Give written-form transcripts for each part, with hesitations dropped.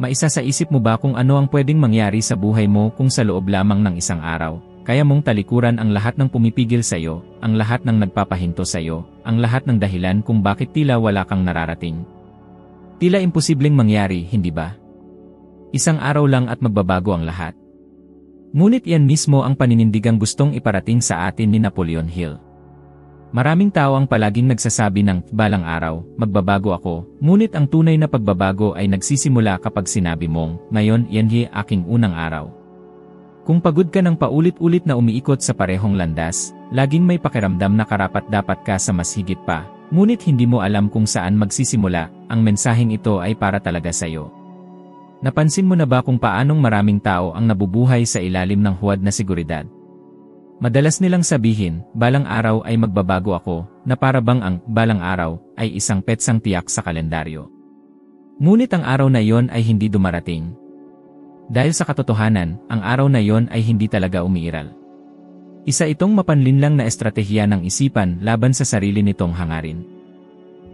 Maisa sa isip mo ba kung ano ang pwedeng mangyari sa buhay mo kung sa loob lamang ng isang araw, kaya mong talikuran ang lahat ng pumipigil sa iyo, ang lahat ng nagpapahinto sa iyo, ang lahat ng dahilan kung bakit tila wala kang nararating? Tila imposibleng mangyari, hindi ba? Isang araw lang at magbabago ang lahat. Ngunit yan mismo ang paninindigang gustong iparating sa atin ni Napoleon Hill. Maraming tao ang palaging nagsasabi ng, balang araw, magbabago ako, ngunit ang tunay na pagbabago ay nagsisimula kapag sinabi mong, ngayon, yan aking unang araw. Kung pagod ka ng paulit-ulit na umiikot sa parehong landas, laging may pakiramdam na karapat-dapat ka sa mas higit pa, ngunit hindi mo alam kung saan magsisimula, ang mensaheng ito ay para talaga sa iyo. Napansin mo na ba kung paanong maraming tao ang nabubuhay sa ilalim ng huwad na seguridad? Madalas nilang sabihin, balang araw ay magbabago ako, na para bang ang balang araw ay isang petsang tiyak sa kalendaryo. Ngunit ang araw na iyon ay hindi dumarating. Dahil sa katotohanan, ang araw na iyon ay hindi talaga umiiral. Isa itong mapanlinlang na estratehiya ng isipan laban sa sarili nitong hangarin.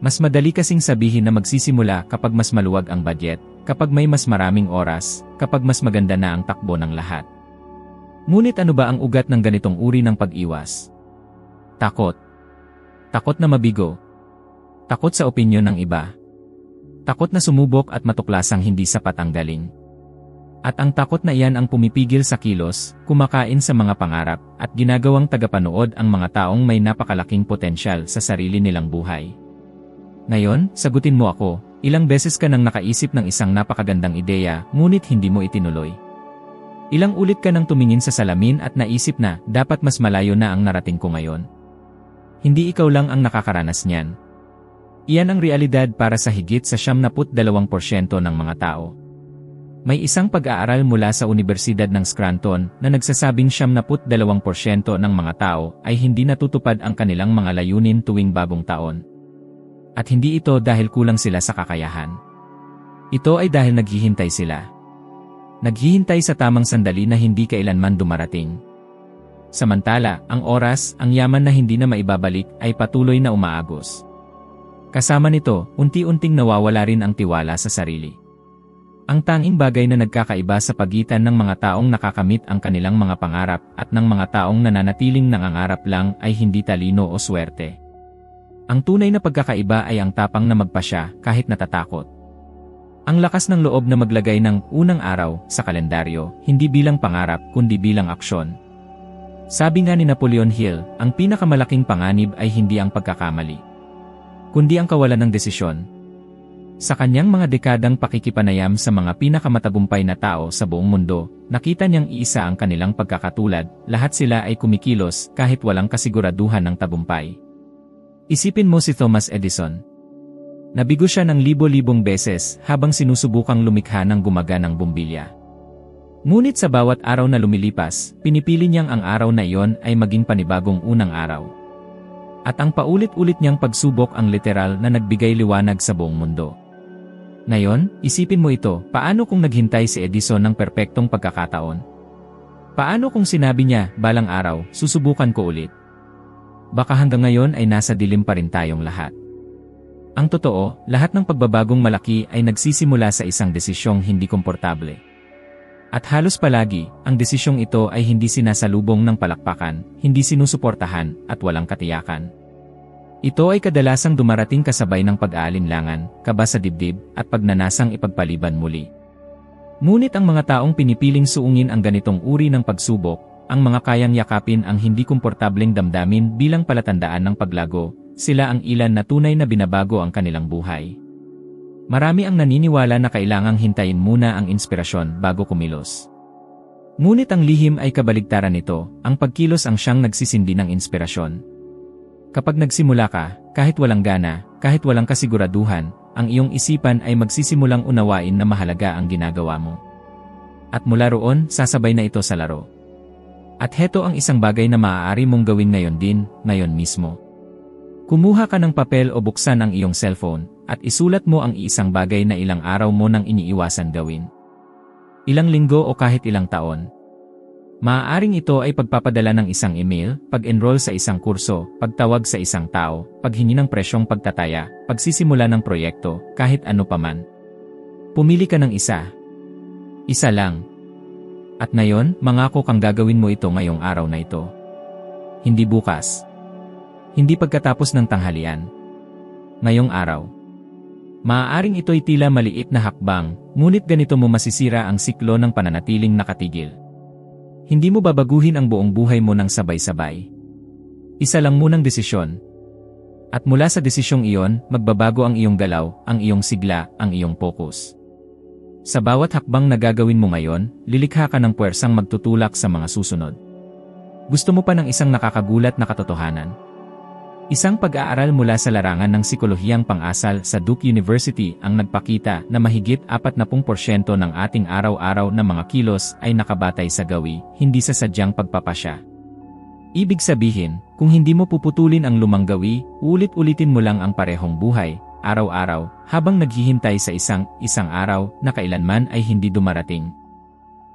Mas madali kasing sabihin na magsisimula kapag mas maluwag ang budget, kapag may mas maraming oras, kapag mas maganda na ang takbo ng lahat. Ngunit ano ba ang ugat ng ganitong uri ng pag-iwas? Takot. Takot na mabigo. Takot sa opinyon ng iba. Takot na sumubok at matuklasang hindi sapat ang galing. At ang takot na iyan ang pumipigil sa kilos, kumakain sa mga pangarap, at ginagawang tagapanood ang mga taong may napakalaking potensyal sa sarili nilang buhay. Ngayon, sagutin mo ako, ilang beses ka nang nakaisip ng isang napakagandang ideya, ngunit hindi mo itinuloy? Ilang ulit ka nang tumingin sa salamin at naisip na, dapat mas malayo na ang narating ko ngayon? Hindi ikaw lang ang nakakaranas niyan. Iyan ang realidad para sa higit sa 72% ng mga tao. May isang pag-aaral mula sa Universidad ng Scranton na nagsasabing 72% ng mga tao ay hindi natutupad ang kanilang mga layunin tuwing bagong taon. At hindi ito dahil kulang sila sa kakayahan. Ito ay dahil naghihintay sila. Naghihintay sa tamang sandali na hindi kailanman dumarating. Samantala, ang oras, ang yaman na hindi na maibabalik, ay patuloy na umaagos. Kasama nito, unti-unting nawawala rin ang tiwala sa sarili. Ang tanging bagay na nagkakaiba sa pagitan ng mga taong nakakamit ang kanilang mga pangarap at ng mga taong nananatiling nangangarap lang ay hindi talino o swerte. Ang tunay na pagkakaiba ay ang tapang na magpasya kahit natatakot. Ang lakas ng loob na maglagay ng unang araw sa kalendaryo, hindi bilang pangarap kundi bilang aksyon. Sabi nga ni Napoleon Hill, ang pinakamalaking panganib ay hindi ang pagkakamali, kundi ang kawalan ng desisyon. Sa kanyang mga dekadang pakikipanayam sa mga pinakamatagumpay na tao sa buong mundo, nakita niyang iisa ang kanilang pagkakatulad, lahat sila ay kumikilos kahit walang kasiguraduhan ng tagumpay. Isipin mo si Thomas Edison. Nabigo siya ng libo-libong beses habang sinusubukang lumikha ng gumaganang bombilya. Ngunit sa bawat araw na lumilipas, pinipili niyang ang araw na iyon ay maging panibagong unang araw. At ang paulit-ulit niyang pagsubok ang literal na nagbigay liwanag sa buong mundo. Ngayon, isipin mo ito, paano kung naghintay si Edison ng perpektong pagkakataon? Paano kung sinabi niya, balang araw, susubukan ko ulit? Baka hanggang ngayon ay nasa dilim pa rin tayong lahat. Ang totoo, lahat ng pagbabagong malaki ay nagsisimula sa isang desisyong hindi komportable. At halos palagi, ang desisyong ito ay hindi sinasalubong ng palakpakan, hindi sinusuportahan, at walang katiyakan. Ito ay kadalasang dumarating kasabay ng pag-aalinlangan, kaba sa dibdib, at pagnanasang ipagpaliban muli. Ngunit ang mga taong pinipiling suungin ang ganitong uri ng pagsubok, ang mga kayang yakapin ang hindi komportableng damdamin bilang palatandaan ng paglago, sila ang ilan na tunay na binabago ang kanilang buhay. Marami ang naniniwala na kailangang hintayin muna ang inspirasyon bago kumilos. Ngunit ang lihim ay kabaligtaran nito, ang pagkilos ang siyang nagsisindi ng inspirasyon. Kapag nagsimula ka, kahit walang gana, kahit walang kasiguraduhan, ang iyong isipan ay magsisimulang unawain na mahalaga ang ginagawa mo. At mula roon, sasabay na ito sa laro. At heto ang isang bagay na maaari mong gawin ngayon din, ngayon mismo. Kumuha ka ng papel o buksan ang iyong cellphone, at isulat mo ang isang bagay na ilang araw mo nang iniiwasan gawin. Ilang linggo o kahit ilang taon. Maaaring ito ay pagpapadala ng isang email, pag-enroll sa isang kurso, pagtawag sa isang tao, paghingi ng presyong pagtataya, pagsisimula ng proyekto, kahit ano paman. Pumili ka ng isa. Isa lang. At ngayon, mangako kang gagawin mo ito ngayong araw na ito. Hindi bukas. Hindi pagkatapos ng tanghalian. Ngayong araw. Maaaring ito'y tila maliit na hakbang, ngunit ganito mo masisira ang siklo ng pananatiling nakatigil. Hindi mo babaguhin ang buong buhay mo ng sabay-sabay. Isa lang munang desisyon. At mula sa desisyong iyon, magbabago ang iyong galaw, ang iyong sigla, ang iyong focus. Sa bawat hakbang na gagawin mo ngayon, lilikha ka ng puwersang magtutulak sa mga susunod. Gusto mo pa ng isang nakakagulat na katotohanan? Isang pag-aaral mula sa larangan ng Psikolohiyang Pang-asal sa Duke University ang nagpakita na mahigit 40% ng ating araw-araw na mga kilos ay nakabatay sa gawi, hindi sa sadyang pagpapasya. Ibig sabihin, kung hindi mo puputulin ang lumang gawi, ulit-ulitin mo lang ang parehong buhay, araw-araw, habang naghihintay sa isang araw na kailanman ay hindi dumarating.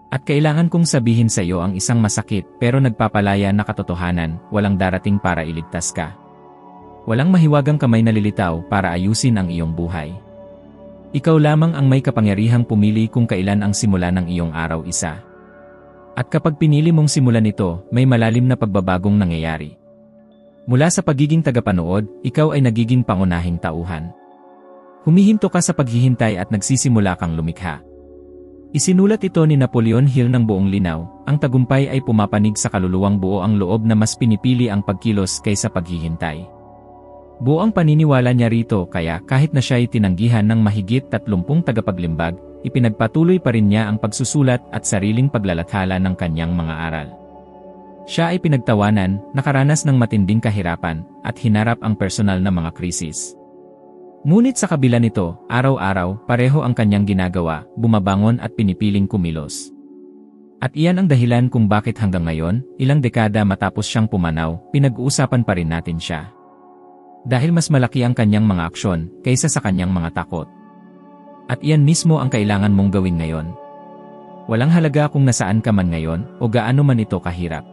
At kailangan kong sabihin sa iyo ang isang masakit pero nagpapalaya na katotohanan, walang darating para iligtas ka. Walang mahiwagang kamay na lilitaw para ayusin ang iyong buhay. Ikaw lamang ang may kapangyarihang pumili kung kailan ang simula ng iyong araw isa. At kapag pinili mong simulan ito, may malalim na pagbabagong nangyayari. Mula sa pagiging tagapanood, ikaw ay nagiging pangunahing tauhan. Humihinto ka sa paghihintay at nagsisimula kang lumikha. Isinulat ito ni Napoleon Hill ng buong linaw, ang tagumpay ay pumapanig sa kaluluwang buo ang loob na mas pinipili ang pagkilos kaysa paghihintay. Buo ang paniniwala niya rito kaya kahit na siya ay tinanggihan ng mahigit 30 tagapaglimbag, ipinagpatuloy pa rin niya ang pagsusulat at sariling paglalathala ng kanyang mga aral. Siya ay pinagtawanan, nakaranas ng matinding kahirapan, at hinarap ang personal na mga krisis. Ngunit sa kabila nito, araw-araw, pareho ang kanyang ginagawa, bumabangon at pinipiling kumilos. At iyan ang dahilan kung bakit hanggang ngayon, ilang dekada matapos siyang pumanaw, pinag-uusapan pa rin natin siya. Dahil mas malaki ang kanyang mga aksyon, kaysa sa kanyang mga takot. At iyan mismo ang kailangan mong gawin ngayon. Walang halaga kung nasaan ka man ngayon, o gaano man ito kahirap.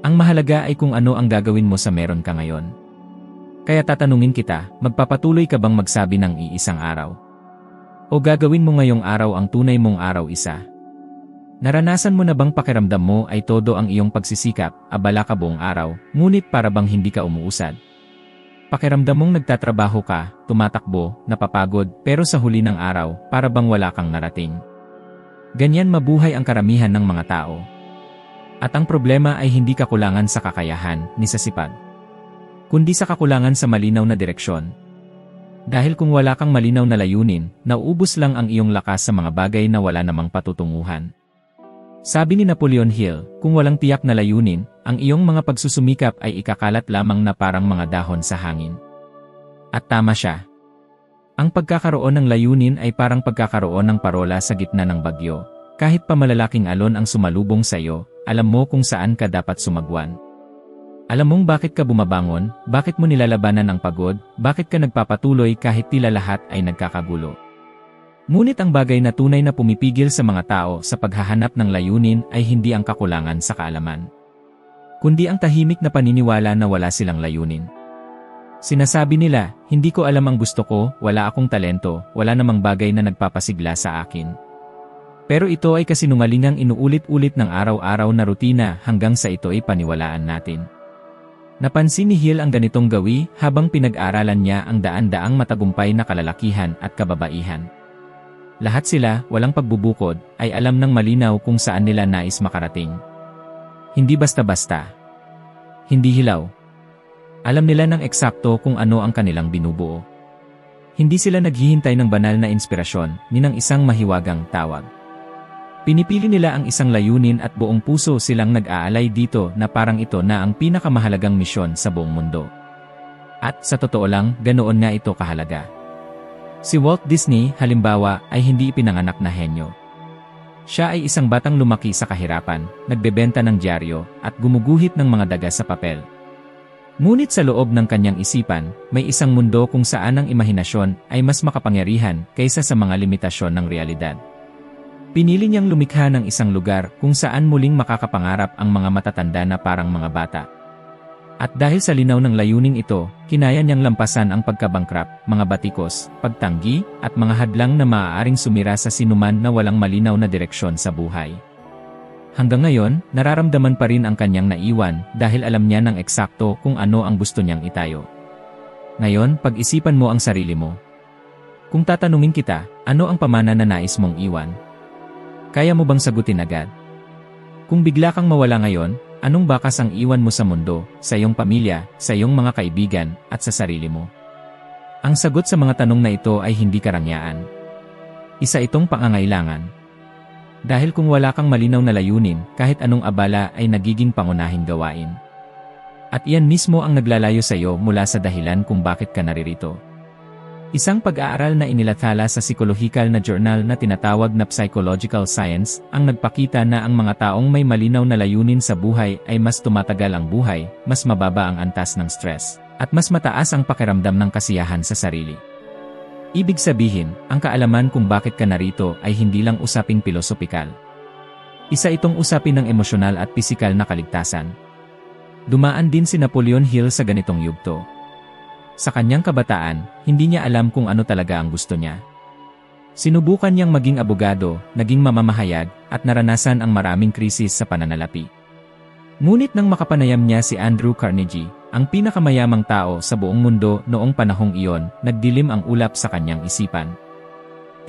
Ang mahalaga ay kung ano ang gagawin mo sa meron ka ngayon. Kaya tatanungin kita, magpapatuloy ka bang magsabi ng iisang araw? O gagawin mo ngayong araw ang tunay mong araw isa? Naranasan mo na bang pakiramdam mo ay todo ang iyong pagsisikap, abala ka buong araw, ngunit para bang hindi ka umuusad? Pakiramdam mong nagtatrabaho ka, tumatakbo, napapagod, pero sa huli ng araw, para bang wala kang narating? Ganyan mabuhay ang karamihan ng mga tao. At ang problema ay hindi kakulangan sa kakayahan, ni sa sipag, kundi sa kakulangan sa malinaw na direksyon. Dahil kung wala kang malinaw na layunin, nauubos lang ang iyong lakas sa mga bagay na wala namang patutunguhan. Sabi ni Napoleon Hill, kung walang tiyak na layunin, ang iyong mga pagsusumikap ay ikakalat lamang na parang mga dahon sa hangin. At tama siya. Ang pagkakaroon ng layunin ay parang pagkakaroon ng parola sa gitna ng bagyo. Kahit pa malalaking alon ang sumalubong sa iyo, alam mo kung saan ka dapat sumagwan. Alam mong bakit ka bumabangon, bakit mo nilalabanan ang pagod, bakit ka nagpapatuloy kahit tila lahat ay nagkakagulo. Ngunit ang bagay na tunay na pumipigil sa mga tao sa paghahanap ng layunin ay hindi ang kakulangan sa kaalaman, kundi ang tahimik na paniniwala na wala silang layunin. Sinasabi nila, hindi ko alam ang gusto ko, wala akong talento, wala namang bagay na nagpapasigla sa akin. Pero ito ay kasinungalingang inuulit-ulit ng araw-araw na rutina hanggang sa ito ay paniwalaan natin. Napansin ni Hill ang ganitong gawi habang pinag-aralan niya ang daan-daang matagumpay na kalalakihan at kababaihan. Lahat sila, walang pagbubukod, ay alam ng malinaw kung saan nila nais makarating. Hindi basta-basta. Hindi hilaw. Alam nila ng eksakto kung ano ang kanilang binubuo. Hindi sila naghihintay ng banal na inspirasyon, ni ng isang mahiwagang tawag. Pinipili nila ang isang layunin at buong puso silang nag-aalay dito na parang ito na ang pinakamahalagang misyon sa buong mundo. At sa totoo lang, ganoon nga ito kahalaga. Si Walt Disney, halimbawa, ay hindi ipinanganak na henyo. Siya ay isang batang lumaki sa kahirapan, nagbebenta ng dyaryo, at gumuguhit ng mga daga sa papel. Ngunit sa loob ng kanyang isipan, may isang mundo kung saan ang imahinasyon ay mas makapangyarihan kaysa sa mga limitasyon ng realidad. Pinili niyang lumikha ng isang lugar kung saan muling makakapangarap ang mga matatanda na parang mga bata. At dahil sa linaw ng layuning ito, kinaya niyang lampasan ang pagkabangkrap, mga batikos, pagtanggi, at mga hadlang na maaaring sumira sa sinuman na walang malinaw na direksyon sa buhay. Hanggang ngayon, nararamdaman pa rin ang kanyang naiwan dahil alam niya ng eksakto kung ano ang gusto niyang itayo. Ngayon, pag-isipan mo ang sarili mo. Kung tatanungin kita, ano ang pamana na nais mong iwan? Kaya mo bang sagutin agad? Kung bigla kang mawala ngayon, anong bakas ang iwan mo sa mundo, sa iyong pamilya, sa iyong mga kaibigan, at sa sarili mo? Ang sagot sa mga tanong na ito ay hindi karangyaan. Isa itong pangangailangan. Dahil kung wala kang malinaw na layunin, kahit anong abala ay nagiging pangunahing gawain. At iyan mismo ang naglalayo sa iyo mula sa dahilan kung bakit ka naririto. Isang pag-aaral na inilathala sa psikolohikal na journal na tinatawag na Psychological Science ang nagpakita na ang mga taong may malinaw na layunin sa buhay ay mas tumatagal ang buhay, mas mababa ang antas ng stress, at mas mataas ang pakiramdam ng kasiyahan sa sarili. Ibig sabihin, ang kaalaman kung bakit ka narito ay hindi lang usaping pilosopikal. Isa itong usapin ng emosyonal at pisikal na kaligtasan. Dumaan din si Napoleon Hill sa ganitong yugto. Sa kanyang kabataan, hindi niya alam kung ano talaga ang gusto niya. Sinubukan niyang maging abogado, naging mamamahayag, at naranasan ang maraming krisis sa pananalapi. Ngunit nang makapanayam niya si Andrew Carnegie, ang pinakamayamang tao sa buong mundo noong panahong iyon, nagdilim ang ulap sa kanyang isipan.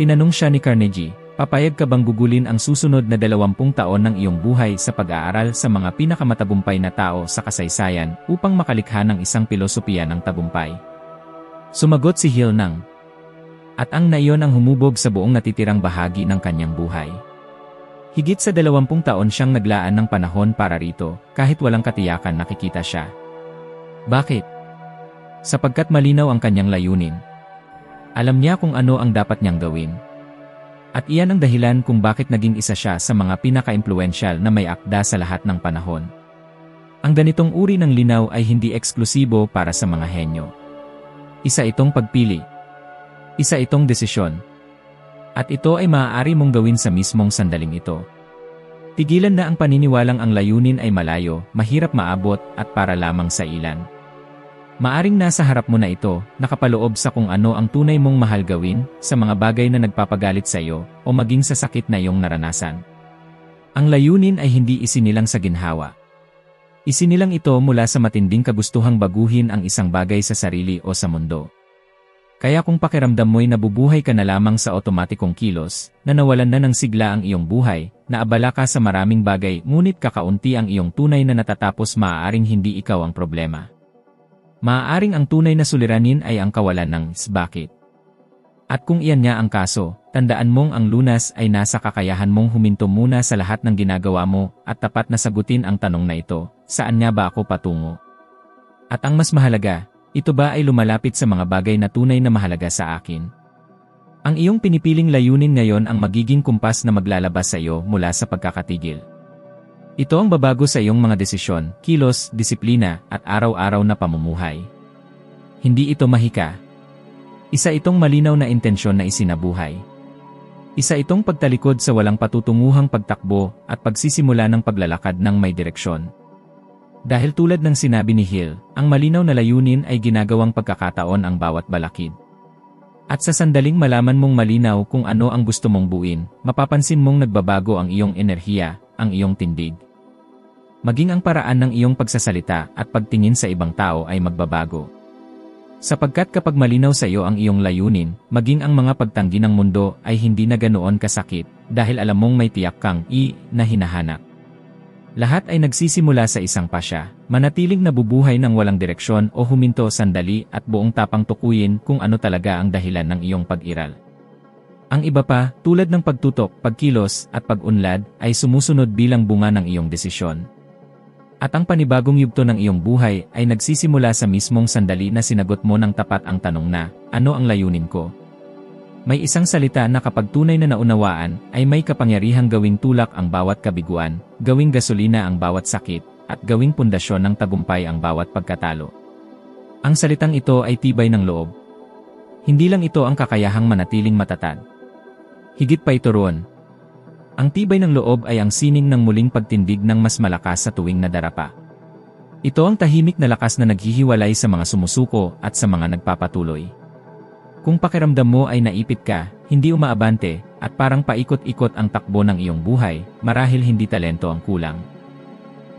Tinanong siya ni Carnegie, papayag ka bang gugulin ang susunod na 20 taon ng iyong buhay sa pag-aaral sa mga pinakamatagumpay na tao sa kasaysayan upang makalikha ng isang pilosopiya ng tagumpay? Sumagot si Hill ng, at ang na iyon ang humubog sa buong natitirang bahagi ng kanyang buhay. Higit sa 20 taon siyang naglaan ng panahon para rito, kahit walang katiyakan nakikita siya. Bakit? Sapagkat malinaw ang kanyang layunin. Alam niya kung ano ang dapat niyang gawin. At iyan ang dahilan kung bakit naging isa siya sa mga pinaka-impluensyal na may akda sa lahat ng panahon. Ang ganitong uri ng linaw ay hindi eksklusibo para sa mga henyo. Isa itong pagpili. Isa itong desisyon. At ito ay maaari mong gawin sa mismong sandaling ito. Tigilan na ang paniniwalang ang layunin ay malayo, mahirap maabot, at para lamang sa ilan. Maaring nasa harap mo na ito, nakapaloob sa kung ano ang tunay mong mahal gawin, sa mga bagay na nagpapagalit sa iyo, o maging sa sakit na iyong naranasan. Ang layunin ay hindi isinilang sa ginhawa. Isinilang ito mula sa matinding kagustuhang baguhin ang isang bagay sa sarili o sa mundo. Kaya kung pakiramdam mo'y nabubuhay ka na lamang sa otomatikong kilos, na nawalan na ng sigla ang iyong buhay, na abala ka sa maraming bagay ngunit kakaunti ang iyong tunay na natatapos, maaaring hindi ikaw ang problema. Maaaring ang tunay na suliranin ay ang kawalan ng bakit. At kung iyan nga ang kaso, tandaan mong ang lunas ay nasa kakayahan mong huminto muna sa lahat ng ginagawa mo at tapat na sagutin ang tanong na ito, saan nga ba ako patungo? At ang mas mahalaga, ito ba ay lumalapit sa mga bagay na tunay na mahalaga sa akin? Ang iyong pinipiling layunin ngayon ang magiging kumpas na maglalabas sa iyo mula sa pagkakatigil. Ito ang babago sa iyong mga desisyon, kilos, disiplina, at araw-araw na pamumuhay. Hindi ito mahika. Isa itong malinaw na intensyon na isinabuhay. Isa itong pagtalikod sa walang patutunguhang pagtakbo at pagsisimula ng paglalakad ng may direksyon. Dahil tulad ng sinabi ni Hill, ang malinaw na layunin ay ginagawang pagkakataon ang bawat balakid. At sa sandaling malaman mong malinaw kung ano ang gusto mong buuin, mapapansin mong nagbabago ang iyong enerhiya, ang iyong tindig. Maging ang paraan ng iyong pagsasalita at pagtingin sa ibang tao ay magbabago. Sapagkat kapag malinaw sa iyo ang iyong layunin, maging ang mga pagtanggi ng mundo ay hindi na ganoon kasakit dahil alam mong may tiyak kang na hinahanap. Lahat ay nagsisimula sa isang pasya, manatiling nabubuhay ng walang direksyon o huminto sandali at buong tapang tukuyin kung ano talaga ang dahilan ng iyong pag-iral. Ang iba pa, tulad ng pagtutok, pagkilos, at pag-unlad, ay sumusunod bilang bunga ng iyong desisyon. At ang panibagong yugto ng iyong buhay ay nagsisimula sa mismong sandali na sinagot mo ng tapat ang tanong na, ano ang layunin ko? May isang salita na kapag tunay na naunawaan, ay may kapangyarihang gawing tulak ang bawat kabiguan, gawing gasolina ang bawat sakit, at gawing pundasyon ng tagumpay ang bawat pagkatalo. Ang salitang ito ay tibay ng loob. Hindi lang ito ang kakayahang manatiling matatag. Higit pa ito roon. Ang tibay ng loob ay ang sining ng muling pagtindig ng mas malakas sa tuwing nadarapa. Ito ang tahimik na lakas na naghihiwalay sa mga sumusuko at sa mga nagpapatuloy. Kung pakiramdam mo ay naipit ka, hindi umaabante, at parang paikot-ikot ang takbo ng iyong buhay, marahil hindi talento ang kulang.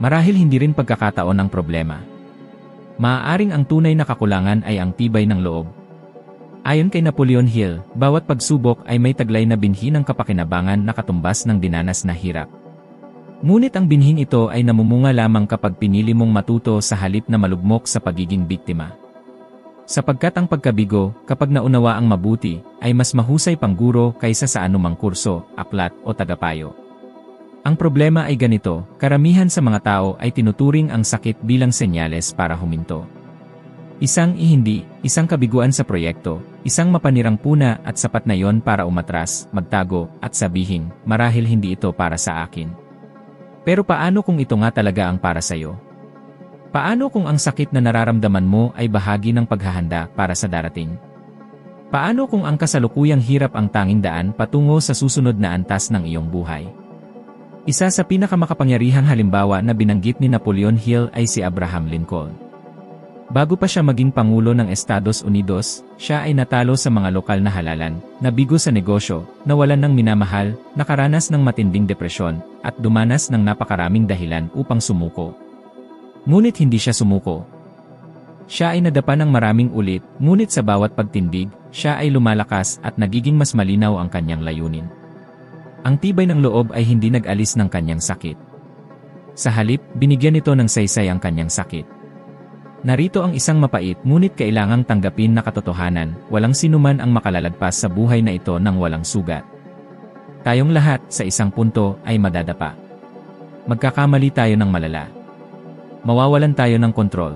Marahil hindi rin pagkakataon ang problema. Maaaring ang tunay na kakulangan ay ang tibay ng loob. Ayon kay Napoleon Hill, bawat pagsubok ay may taglay na binhi ng kapakinabangan na katumbas ng dinanas na hirap. Ngunit ang binhing ito ay namumunga lamang kapag pinili mong matuto sa halip na malugmok sa pagiging biktima. Sapagkat ang pagkabigo, kapag naunawa ang mabuti, ay mas mahusay pang guro kaysa sa anumang kurso, aklat o tagapayo. Ang problema ay ganito, karamihan sa mga tao ay tinuturing ang sakit bilang senyales para huminto. Isang ihindi, isang kabiguan sa proyekto, isang mapanirang puna at sapat na yon para umatras, magtago, at sabihin, marahil hindi ito para sa akin. Pero paano kung ito nga talaga ang para sa'yo? Paano kung ang sakit na nararamdaman mo ay bahagi ng paghahanda para sa darating? Paano kung ang kasalukuyang hirap ang tanging daan patungo sa susunod na antas ng iyong buhay? Isa sa pinakamakapangyarihang halimbawa na binanggit ni Napoleon Hill ay si Abraham Lincoln. Bago pa siya maging Pangulo ng Estados Unidos, siya ay natalo sa mga lokal na halalan, nabigo sa negosyo, nawalan ng minamahal, nakaranas ng matinding depresyon, at dumanas ng napakaraming dahilan upang sumuko. Ngunit hindi siya sumuko. Siya ay nadapa ng maraming ulit, ngunit sa bawat pagtindig, siya ay lumalakas at nagiging mas malinaw ang kanyang layunin. Ang tibay ng loob ay hindi nag-alis ng kanyang sakit. Sa halip, binigyan ito ng saysay ang kanyang sakit. Narito ang isang mapait ngunit kailangang tanggapin na katotohanan, walang sinuman ang makalalagpas sa buhay na ito ng walang sugat. Tayong lahat, sa isang punto, ay madadapa. Magkakamali tayo ng malala. Mawawalan tayo ng kontrol.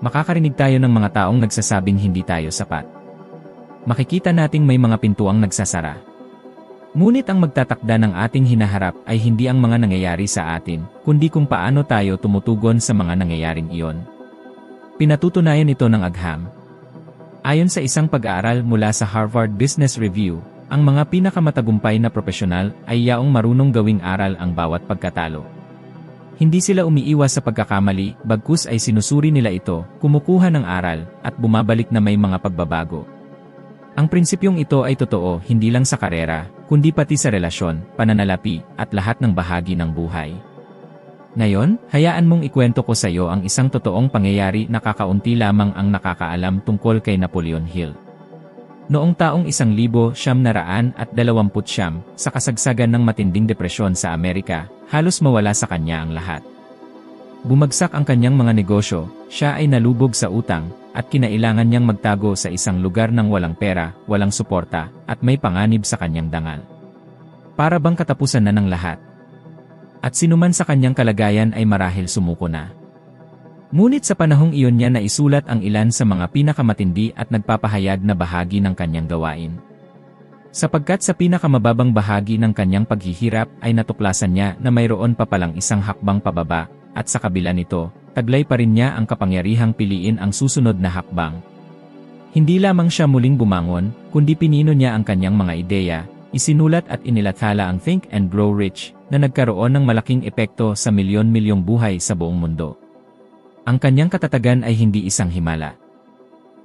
Makakarinig tayo ng mga taong nagsasabing hindi tayo sapat. Makikita nating may mga pintuang nagsasara. Ngunit ang magtatakda ng ating hinaharap ay hindi ang mga nangyayari sa atin, kundi kung paano tayo tumutugon sa mga nangyayaring iyon. Pinatutunayan ito ng agham. Ayon sa isang pag-aaral mula sa Harvard Business Review, ang mga pinakamatagumpay na profesional ay yaong marunong gawing aral ang bawat pagkatalo. Hindi sila umiiwas sa pagkakamali, bagkus ay sinusuri nila ito, kumukuha ng aral, at bumabalik na may mga pagbabago. Ang prinsipyong ito ay totoo hindi lang sa karera, kundi pati sa relasyon, pananalapi, at lahat ng bahagi ng buhay. Ngayon, hayaan mong ikwento ko sa iyo ang isang totoong pangyayari na kakaunti lamang ang nakakaalam tungkol kay Napoleon Hill. Noong taong 1929, sa kasagsagan ng matinding depresyon sa Amerika, halos mawala sa kanya ang lahat. Bumagsak ang kanyang mga negosyo, siya ay nalubog sa utang, at kinailangan niyang magtago sa isang lugar ng walang pera, walang suporta, at may panganib sa kanyang dangal. Para bang katapusan na ng lahat? At sinuman sa kanyang kalagayan ay marahil sumuko na. Ngunit sa panahong iyon niya naisulat ang ilan sa mga pinakamatindi at nagpapahayag na bahagi ng kanyang gawain. Sapagkat sa pinakamababang bahagi ng kanyang paghihirap ay natuklasan niya na mayroon pa palang isang hakbang pababa, at sa kabila nito, taglay pa rin niya ang kapangyarihang piliin ang susunod na hakbang. Hindi lamang siya muling bumangon, kundi pinino niya ang kanyang mga ideya, isinulat at inilathala ang Think and Grow Rich, na nagkaroon ng malaking epekto sa milyon-milyong buhay sa buong mundo. Ang kanyang katatagan ay hindi isang himala.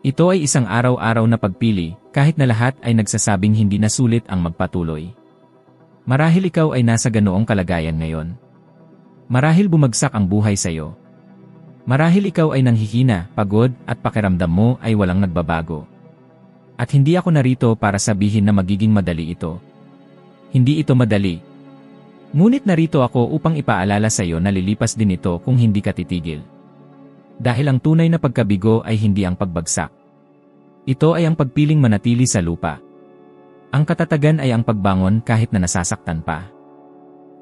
Ito ay isang araw-araw na pagpili, kahit na lahat ay nagsasabing hindi na sulit ang magpatuloy. Marahil ikaw ay nasa ganoong kalagayan ngayon. Marahil bumagsak ang buhay sa iyo. Marahil ikaw ay nanghihina, pagod, at pakiramdam mo ay walang nagbabago. At hindi ako narito para sabihin na magiging madali ito. Hindi ito madali. Ngunit narito ako upang ipaalala sa iyo na lilipas din ito kung hindi ka titigil. Dahil ang tunay na pagkabigo ay hindi ang pagbagsak. Ito ay ang pagpiling manatili sa lupa. Ang katatagan ay ang pagbangon kahit na nasasaktan pa.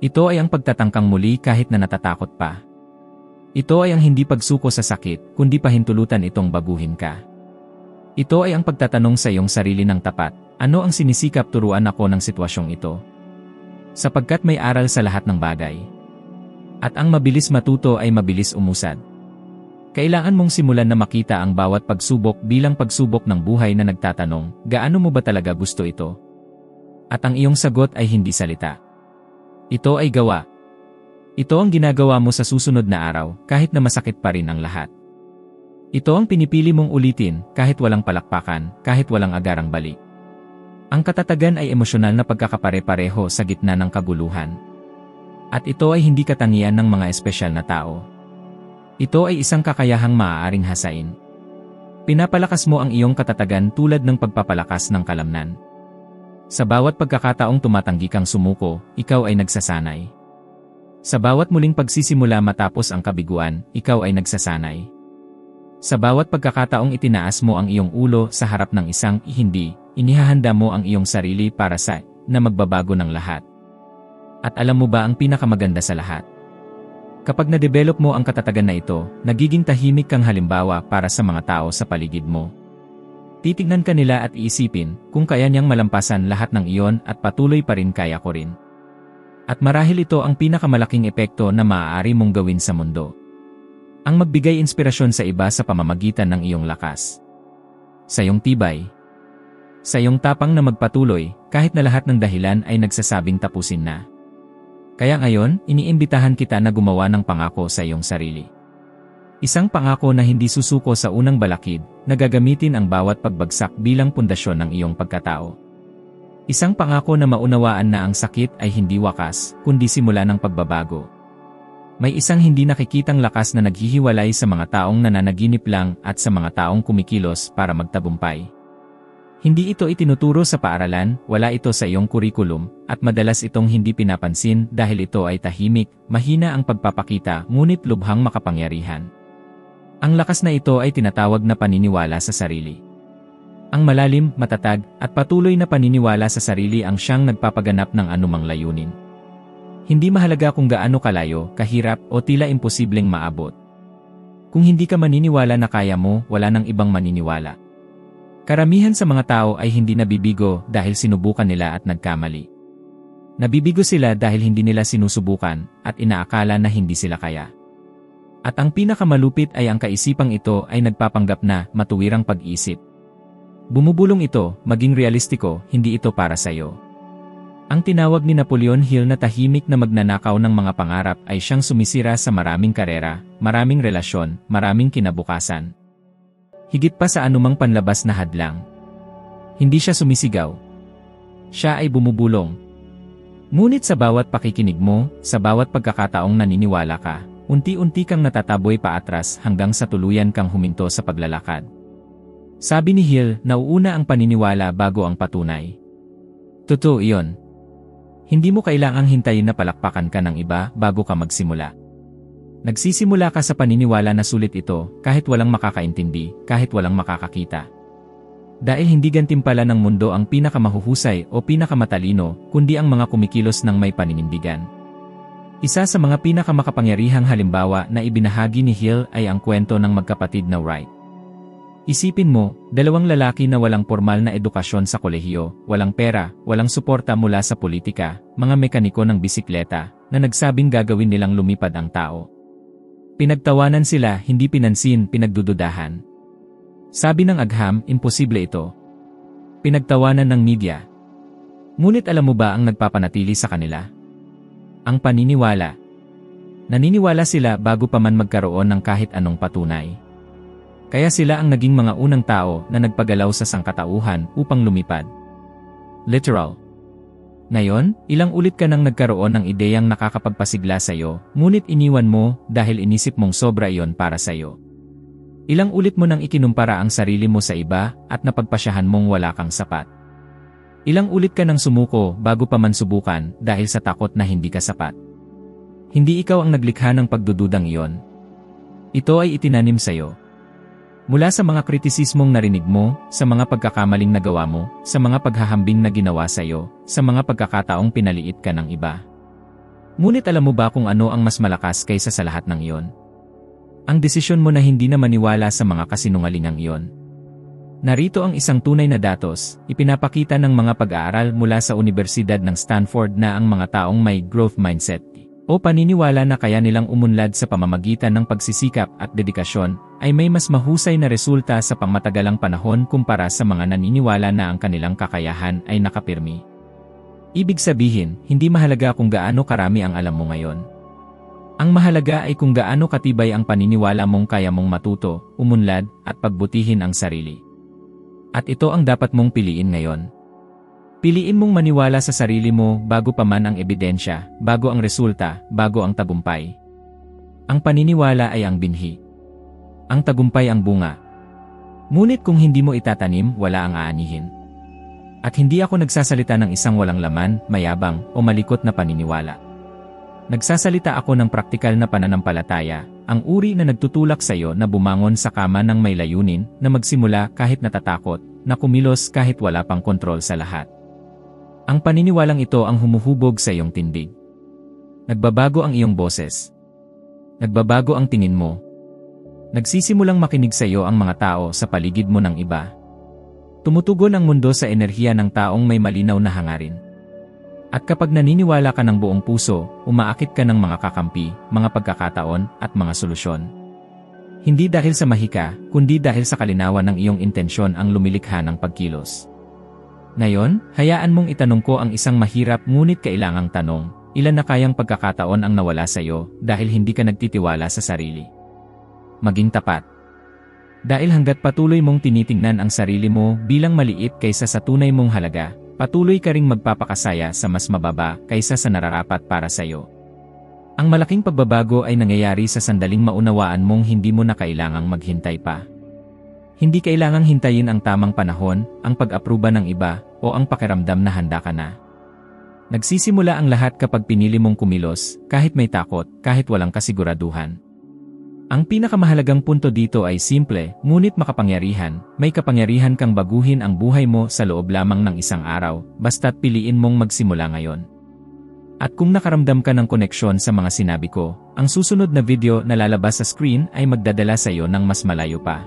Ito ay ang pagtatangkang muli kahit na natatakot pa. Ito ay ang hindi pagsuko sa sakit, kundi pahintulutan itong baguhin ka. Ito ay ang pagtatanong sa iyong sarili ng tapat, ano ang sinisikap turuan ako ng sitwasyong ito? Sapagkat may aral sa lahat ng bagay. At ang mabilis matuto ay mabilis umusad. Kailangan mong simulan na makita ang bawat pagsubok bilang pagsubok ng buhay na nagtatanong, gaano mo ba talaga gusto ito? At ang iyong sagot ay hindi salita. Ito ay gawa. Ito ang ginagawa mo sa susunod na araw, kahit na masakit pa rin ang lahat. Ito ang pinipili mong ulitin, kahit walang palakpakan, kahit walang agarang balik. Ang katatagan ay emosyonal na pagkakapare-pareho sa gitna ng kaguluhan. At ito ay hindi katangian ng mga espesyal na tao. Ito ay isang kakayahang maaaring hasain. Pinapalakas mo ang iyong katatagan tulad ng pagpapalakas ng kalamnan. Sa bawat pagkakataong tumatanggi kang sumuko, ikaw ay nagsasanay. Sa bawat muling pagsisimula matapos ang kabiguan, ikaw ay nagsasanay. Sa bawat pagkakataong itinaas mo ang iyong ulo sa harap ng isang hindi, inihahanda mo ang iyong sarili para sa na magbabago ng lahat. At alam mo ba ang pinakamaganda sa lahat? Kapag na-develop mo ang katatagan na ito, nagiging tahimik kang halimbawa para sa mga tao sa paligid mo. Titignan ka nila at iisipin kung kaya niyang malampasan lahat ng iyon at patuloy pa rin kaya ko rin. At marahil ito ang pinakamalaking epekto na maaari mong gawin sa mundo. Ang magbigay inspirasyon sa iba sa pamamagitan ng iyong lakas. Sa iyong tibay. Sa iyong tapang na magpatuloy, kahit na lahat ng dahilan ay nagsasabing tapusin na. Kaya ngayon, iniimbitahan kita na gumawa ng pangako sa iyong sarili. Isang pangako na hindi susuko sa unang balakid, na gagamitin ang bawat pagbagsak bilang pundasyon ng iyong pagkatao. Isang pangako na maunawaan na ang sakit ay hindi wakas, kundi simula ng pagbabago. May isang hindi nakikitang lakas na naghihiwalay sa mga taong nananaginip lang at sa mga taong kumikilos para magtagumpay. Hindi ito itinuturo sa paaralan, wala ito sa iyong kurikulum, at madalas itong hindi pinapansin dahil ito ay tahimik, mahina ang pagpapakita, ngunit lubhang makapangyarihan. Ang lakas na ito ay tinatawag na paniniwala sa sarili. Ang malalim, matatag, at patuloy na paniniwala sa sarili ang siyang nagpapaganap ng anumang layunin. Hindi mahalaga kung gaano kalayo, kahirap, o tila imposibleng maabot. Kung hindi ka maniniwala na kaya mo, wala nang ibang maniniwala. Karamihan sa mga tao ay hindi nabibigo dahil sinubukan nila at nagkamali. Nabibigo sila dahil hindi nila sinusubukan at inaakala na hindi sila kaya. At ang pinakamalupit ay ang kaisipang ito ay nagpapanggap na matuwirang pag-isip. Bumubulong ito, maging realistiko, hindi ito para sa iyo. Ang tinawag ni Napoleon Hill na tahimik na magnanakaw ng mga pangarap ay siyang sumisira sa maraming karera, maraming relasyon, maraming kinabukasan. Higit pa sa anumang panlabas na hadlang. Hindi siya sumisigaw. Siya ay bumubulong. Ngunit sa bawat pakikinig mo, sa bawat pagkakataong naniniwala ka, unti-unti kang natataboy paatras hanggang sa tuluyan kang huminto sa paglalakad. Sabi ni Hill, nauuna ang paniniwala bago ang patunay. Totoo iyon. Hindi mo kailangang hintayin na palakpakan ka ng iba bago ka magsimula. Nagsisimula ka sa paniniwala na sulit ito kahit walang makakaintindi, kahit walang makakakita. Dahil hindi gantimpala ng mundo ang pinakamahuhusay o pinakamatalino, kundi ang mga kumikilos ng may paninindigan. Isa sa mga pinakamakapangyarihang halimbawa na ibinahagi ni Hill ay ang kwento ng magkapatid na Wright. Isipin mo, dalawang lalaki na walang formal na edukasyon sa kolehiyo, walang pera, walang suporta mula sa politika, mga mekaniko ng bisikleta, na nagsabing gagawin nilang lumipad ang tao. Pinagtawanan sila, hindi pinansin, pinagdududahan. Sabi ng agham, imposible ito. Pinagtawanan ng media. Ngunit alam mo ba ang nagpapanatili sa kanila? Ang paniniwala. Naniniwala sila bago pa man magkaroon ng kahit anong patunay. Kaya sila ang naging mga unang tao na nagpagalaw sa sangkatauhan upang lumipad. Literal. Ngayon, ilang ulit ka nang nagkaroon ng ideyang nakakapagpasigla sa iyo, ngunit iniwan mo dahil inisip mong sobra iyon para sa iyo. Ilang ulit mo nang ikinumpara ang sarili mo sa iba at napagpasyahan mong wala kang sapat. Ilang ulit ka nang sumuko bago pa man subukan dahil sa takot na hindi ka sapat. Hindi ikaw ang naglikha ng pagdududang iyon. Ito ay itinanim sa iyo. Mula sa mga kritisismong narinig mo, sa mga pagkakamaling nagawa mo, sa mga paghahambing na ginawa sa iyo, sa mga pagkakataong pinaliit ka ng iba. Ngunit alam mo ba kung ano ang mas malakas kaysa sa lahat ng iyon? Ang desisyon mo na hindi na maniwala sa mga kasinungalingang iyon. Narito ang isang tunay na datos, ipinapakita ng mga pag-aaral mula sa Universidad ng Stanford na ang mga taong may growth mindset o paniniwala na kaya nilang umunlad sa pamamagitan ng pagsisikap at dedikasyon, ay may mas mahusay na resulta sa pangmatagalang panahon kumpara sa mga naniniwala na ang kanilang kakayahan ay nakapirmi. Ibig sabihin, hindi mahalaga kung gaano karami ang alam mo ngayon. Ang mahalaga ay kung gaano katibay ang paniniwala mong kaya mong matuto, umunlad, at pagbutihin ang sarili. At ito ang dapat mong piliin ngayon. Piliin mong maniwala sa sarili mo bago pa man ang ebidensya, bago ang resulta, bago ang tagumpay. Ang paniniwala ay ang binhi. Ang tagumpay ang bunga. Ngunit kung hindi mo itatanim, wala ang aanihin. At hindi ako nagsasalita ng isang walang laman, mayabang, o malikot na paniniwala. Nagsasalita ako ng praktikal na pananampalataya, ang uri na nagtutulak sa iyo na bumangon sa kama ng may layunin, na magsimula kahit natatakot, na kumilos kahit wala pang kontrol sa lahat. Ang paniniwalang ito ang humuhubog sa iyong tindig. Nagbabago ang iyong boses. Nagbabago ang tingin mo. Nagsisimulang makinig sa iyo ang mga tao sa paligid mo ng iba. Tumutugon ang mundo sa enerhiya ng taong may malinaw na hangarin. At kapag naniniwala ka ng buong puso, umaakit ka ng mga kakampi, mga pagkakataon, at mga solusyon. Hindi dahil sa mahika, kundi dahil sa kalinawan ng iyong intensyon ang lumilikha ng pagkilos. Ngayon, hayaan mong itanong ko ang isang mahirap ngunit kailangang tanong, ilan na kayang pagkakataon ang nawala sa iyo dahil hindi ka nagtitiwala sa sarili? Maging tapat. Dahil hanggat patuloy mong tinitingnan ang sarili mo bilang maliit kaysa sa tunay mong halaga, patuloy ka ring magpapakasaya sa mas mababa kaysa sa nararapat para sa iyo. Ang malaking pagbabago ay nangyayari sa sandaling maunawaan mong hindi mo na kailangang maghintay pa. Hindi kailangang hintayin ang tamang panahon, ang pag-apruba ng iba, o ang pakiramdam na handa ka na. Nagsisimula ang lahat kapag pinili mong kumilos, kahit may takot, kahit walang kasiguraduhan. Ang pinakamahalagang punto dito ay simple, ngunit makapangyarihan. May kapangyarihan kang baguhin ang buhay mo sa loob lamang ng isang araw, basta't piliin mong magsimula ngayon. At kung nakaramdam ka ng koneksyon sa mga sinabi ko, ang susunod na video na lalabas sa screen ay magdadala sa iyo ng mas malayo pa.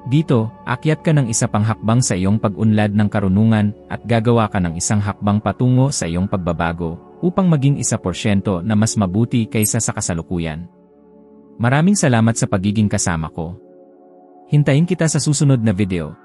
Dito, akyat ka ng isa pang hakbang sa iyong pag-unlad ng karunungan at gagawa ka ng isang hakbang patungo sa iyong pagbabago upang maging 1% na mas mabuti kaysa sa kasalukuyan. Maraming salamat sa pagiging kasama ko. Hintayin kita sa susunod na video.